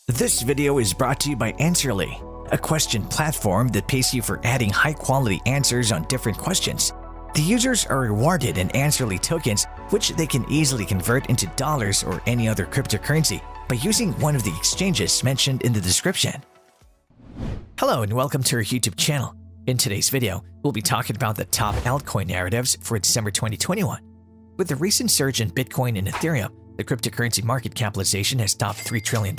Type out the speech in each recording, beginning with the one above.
This video is brought to you by Answerly, a question platform that pays you for adding high-quality answers on different questions. The users are rewarded in Answerly tokens, which they can easily convert into dollars or any other cryptocurrency by using one of the exchanges mentioned in the description. Hello and welcome to our YouTube channel. In today's video, we'll be talking about the top altcoin narratives for December 2021. With the recent surge in Bitcoin and Ethereum, the cryptocurrency market capitalization has topped $3 trillion.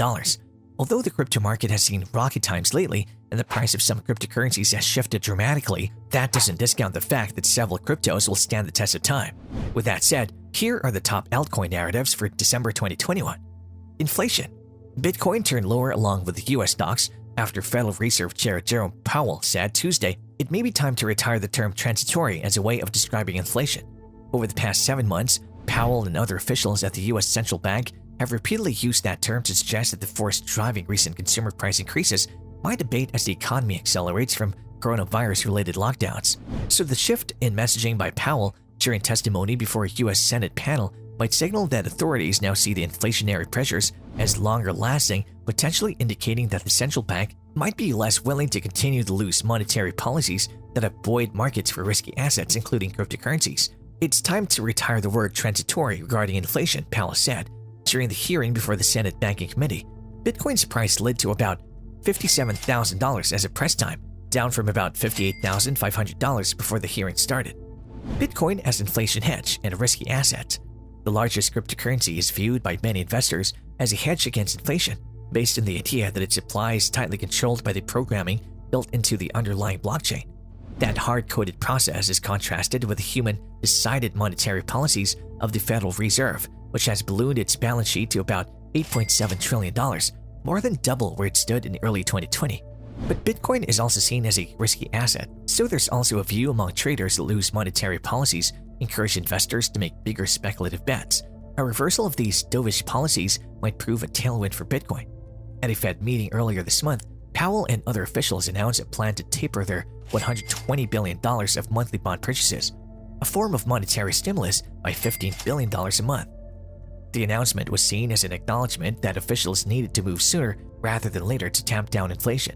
Although the crypto market has seen rocky times lately and the price of some cryptocurrencies has shifted dramatically, that doesn't discount the fact that several cryptos will stand the test of time. With that said, here are the top altcoin narratives for December 2021. Inflation. Bitcoin turned lower along with the US stocks after Federal Reserve Chair Jerome Powell said Tuesday it may be time to retire the term transitory as a way of describing inflation. Over the past 7 months, Powell and other officials at the US Central Bank have repeatedly used that term to suggest that the force driving recent consumer price increases might abate as the economy accelerates from coronavirus-related lockdowns. So the shift in messaging by Powell during testimony before a US Senate panel might signal that authorities now see the inflationary pressures as longer-lasting, potentially indicating that the central bank might be less willing to continue the loose monetary policies that avoid markets for risky assets, including cryptocurrencies. It's time to retire the word transitory regarding inflation, Powell said. During the hearing before the Senate Banking Committee, Bitcoin's price slid to about $57,000 as of press time, down from about $58,500 before the hearing started. Bitcoin as inflation hedge and a risky asset. The largest cryptocurrency is viewed by many investors as a hedge against inflation, based on the idea that its supply is tightly controlled by the programming built into the underlying blockchain. That hard-coded process is contrasted with the human-decided monetary policies of the Federal Reserve, which has ballooned its balance sheet to about $8.7 trillion, more than double where it stood in early 2020. But Bitcoin is also seen as a risky asset, so there's also a view among traders that loose monetary policies encourage investors to make bigger speculative bets. A reversal of these dovish policies might prove a tailwind for Bitcoin. At a Fed meeting earlier this month, Powell and other officials announced a plan to taper their $120 billion of monthly bond purchases, a form of monetary stimulus, by $15 billion a month. The announcement was seen as an acknowledgement that officials needed to move sooner rather than later to tamp down inflation.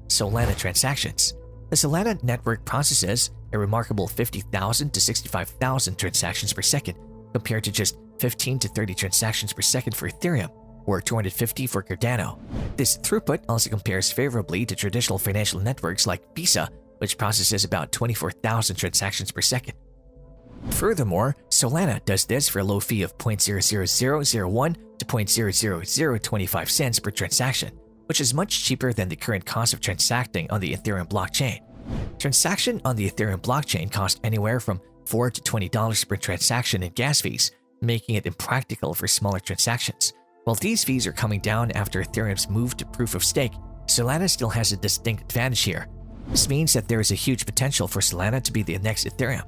Solana transactions. The Solana network processes a remarkable 50,000 to 65,000 transactions per second, compared to just 15 to 30 transactions per second for Ethereum, or 250 for Cardano. This throughput also compares favorably to traditional financial networks like Visa, which processes about 24,000 transactions per second. Furthermore, Solana does this for a low fee of 0.00001 to 0.00025 cents per transaction, which is much cheaper than the current cost of transacting on the Ethereum blockchain. Transaction on the Ethereum blockchain cost anywhere from $4 to $20 per transaction in gas fees, making it impractical for smaller transactions. While these fees are coming down after Ethereum's move to proof of stake, Solana still has a distinct advantage here. This means that there is a huge potential for Solana to be the next Ethereum.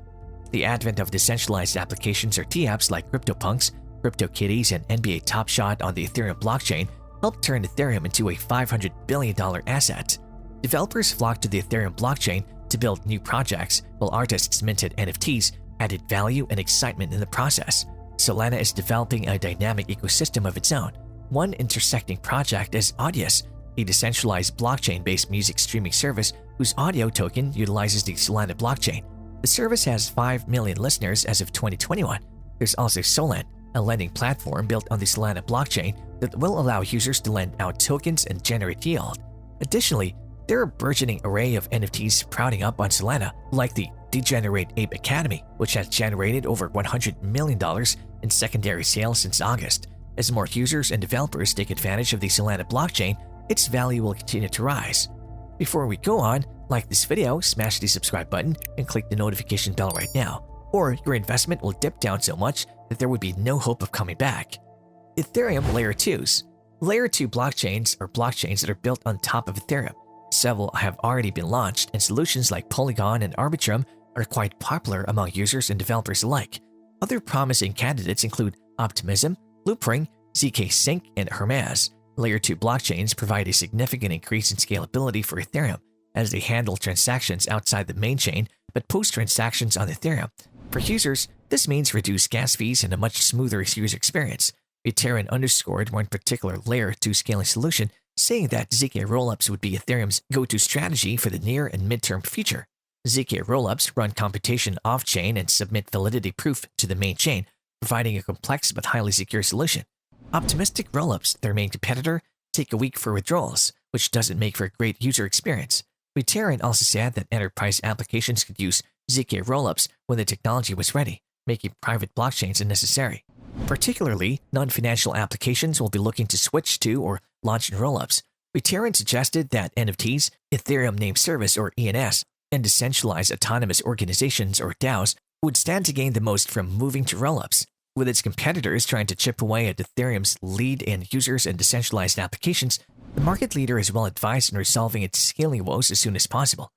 The advent of decentralized applications or dApps like CryptoPunks, CryptoKitties, and NBA Top Shot on the Ethereum blockchain helped turn Ethereum into a $500 billion asset. Developers flocked to the Ethereum blockchain to build new projects, while artists minted NFTs, added value and excitement in the process. Solana is developing a dynamic ecosystem of its own. One intersecting project is Audius, a decentralized blockchain-based music streaming service whose audio token utilizes the Solana blockchain. The service has 5 million listeners as of 2021. There's also Solan, a lending platform built on the Solana blockchain that will allow users to lend out tokens and generate yield. Additionally, there are a burgeoning array of NFTs sprouting up on Solana, like the Degenerate Ape Academy, which has generated over $100 million in secondary sales since August. As more users and developers take advantage of the Solana blockchain, its value will continue to rise. Before we go on, like this video, smash the subscribe button, and click the notification bell right now, or your investment will dip down so much that there would be no hope of coming back. Ethereum Layer 2s. Layer 2 blockchains are blockchains that are built on top of Ethereum. Several have already been launched, and solutions like Polygon and Arbitrum are quite popular among users and developers alike. Other promising candidates include Optimism, Loopring, ZK Sync, and Hermes. Layer 2 blockchains provide a significant increase in scalability for Ethereum, as they handle transactions outside the main chain but post transactions on Ethereum. For users, this means reduced gas fees and a much smoother user experience. Ethereum underscored one particular Layer 2 scaling solution saying that ZK rollups would be Ethereum's go-to strategy for the near and midterm future. ZK rollups run computation off-chain and submit validity proof to the main chain, providing a complex but highly secure solution. Optimistic rollups, their main competitor, take a week for withdrawals, which doesn't make for a great user experience. Reterran also said that enterprise applications could use ZK rollups when the technology was ready, making private blockchains unnecessary. Particularly, non-financial applications will be looking to switch to or launch in rollups. Reterran suggested that NFTs, Ethereum Name Service or ENS, and decentralized autonomous organizations or DAOs would stand to gain the most from moving to rollups, with its competitors trying to chip away at Ethereum's lead in users and decentralized applications. The market leader is well advised in resolving its scaling woes as soon as possible.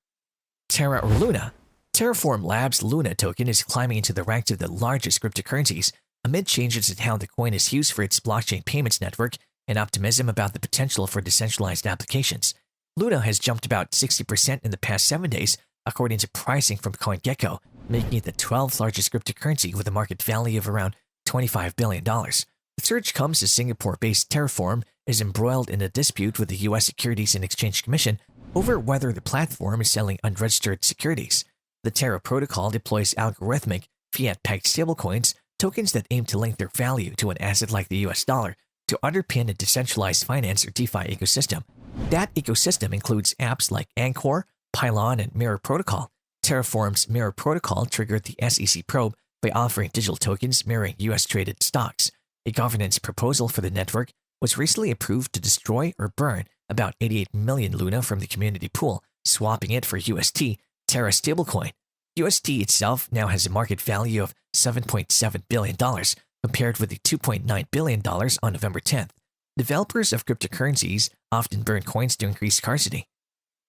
Terra or Luna. Terraform Labs' Luna token is climbing into the ranks of the largest cryptocurrencies amid changes in how the coin is used for its blockchain payments network and optimism about the potential for decentralized applications. Luna has jumped about 60% in the past 7 days, according to pricing from CoinGecko, making it the 12th largest cryptocurrency with a market value of around $25 billion. The surge comes as Singapore-based Terraform is embroiled in a dispute with the U.S. Securities and Exchange Commission over whether the platform is selling unregistered securities. The Terra protocol deploys algorithmic, fiat-pegged stablecoins, tokens that aim to link their value to an asset like the US dollar, to underpin a decentralized finance or DeFi ecosystem. That ecosystem includes apps like Anchor, Pylon, and Mirror Protocol. Terraform's Mirror Protocol triggered the SEC probe by offering digital tokens mirroring US-traded stocks. A governance proposal for the network was recently approved to destroy or burn about 88 million Luna from the community pool, swapping it for UST, Terra stablecoin. UST itself now has a market value of $7.7 billion, compared with the $2.9 billion on November 10th. Developers of cryptocurrencies often burn coins to increase scarcity.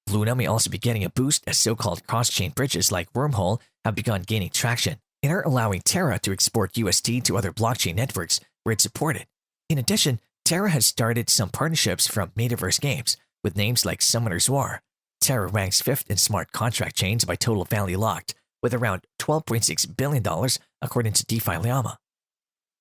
Luna may also be getting a boost as so-called cross-chain bridges like Wormhole have begun gaining traction and are allowing Terra to export UST to other blockchain networks where it's supported. In addition, Terra has started some partnerships from metaverse games with names like Summoner's War. Terra ranks 5th in smart contract chains by total value locked, with around $12.6 billion according to DeFi Llama.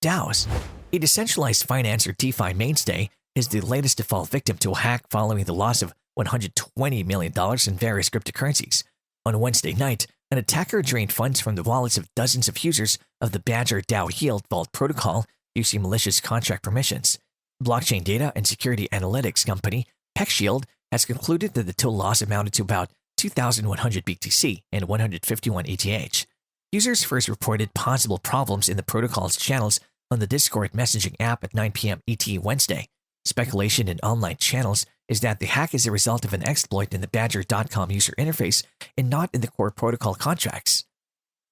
DAOs. A decentralized finance or DeFi mainstay is the latest to fall victim to a hack following the loss of $120 million in various cryptocurrencies. On Wednesday night, an attacker drained funds from the wallets of dozens of users of the Badger DAO Yield Vault protocol using malicious contract permissions. Blockchain data and security analytics company PeckShield has concluded that the total loss amounted to about 2,100 BTC and 151 ETH. Users first reported possible problems in the protocol's channels on the Discord messaging app at 9 p.m. ET Wednesday. Speculation in online channels is that the hack is a result of an exploit in the Badger.com user interface and not in the core protocol contracts.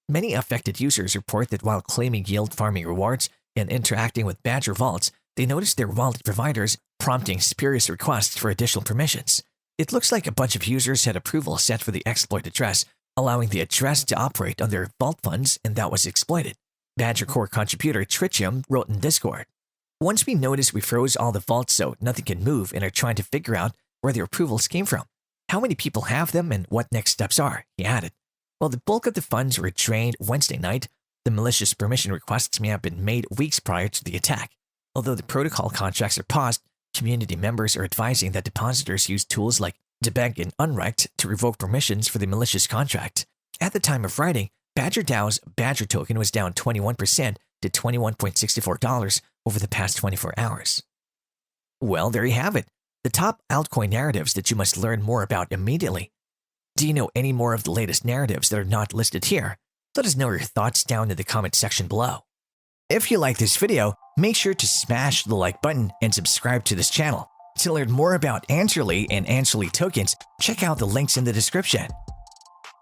Many affected users report that while claiming yield farming rewards and interacting with Badger vaults, they noticed their wallet providers prompting spurious requests for additional permissions. It looks like a bunch of users had approval set for the exploit address, allowing the address to operate on their vault funds, and that was exploited. Badger core contributor Tritium wrote in Discord, "Once we noticed we froze all the vaults so nothing can move and are trying to figure out where their approvals came from, how many people have them, and what next steps are," he added. While the bulk of the funds were drained Wednesday night, the malicious permission requests may have been made weeks prior to the attack. Although the protocol contracts are paused, community members are advising that depositors use tools like debug and unrect to revoke permissions for the malicious contract. At the time of writing, Badger DAO's Badger token was down 21% to $21.64 over the past 24 hours. Well, there you have it. The top altcoin narratives that you must learn more about immediately. Do you know any more of the latest narratives that are not listed here? Let us know your thoughts down in the comment section below. If you like this video, make sure to smash the like button and subscribe to this channel. To learn more about Answerly and Answerly tokens, check out the links in the description.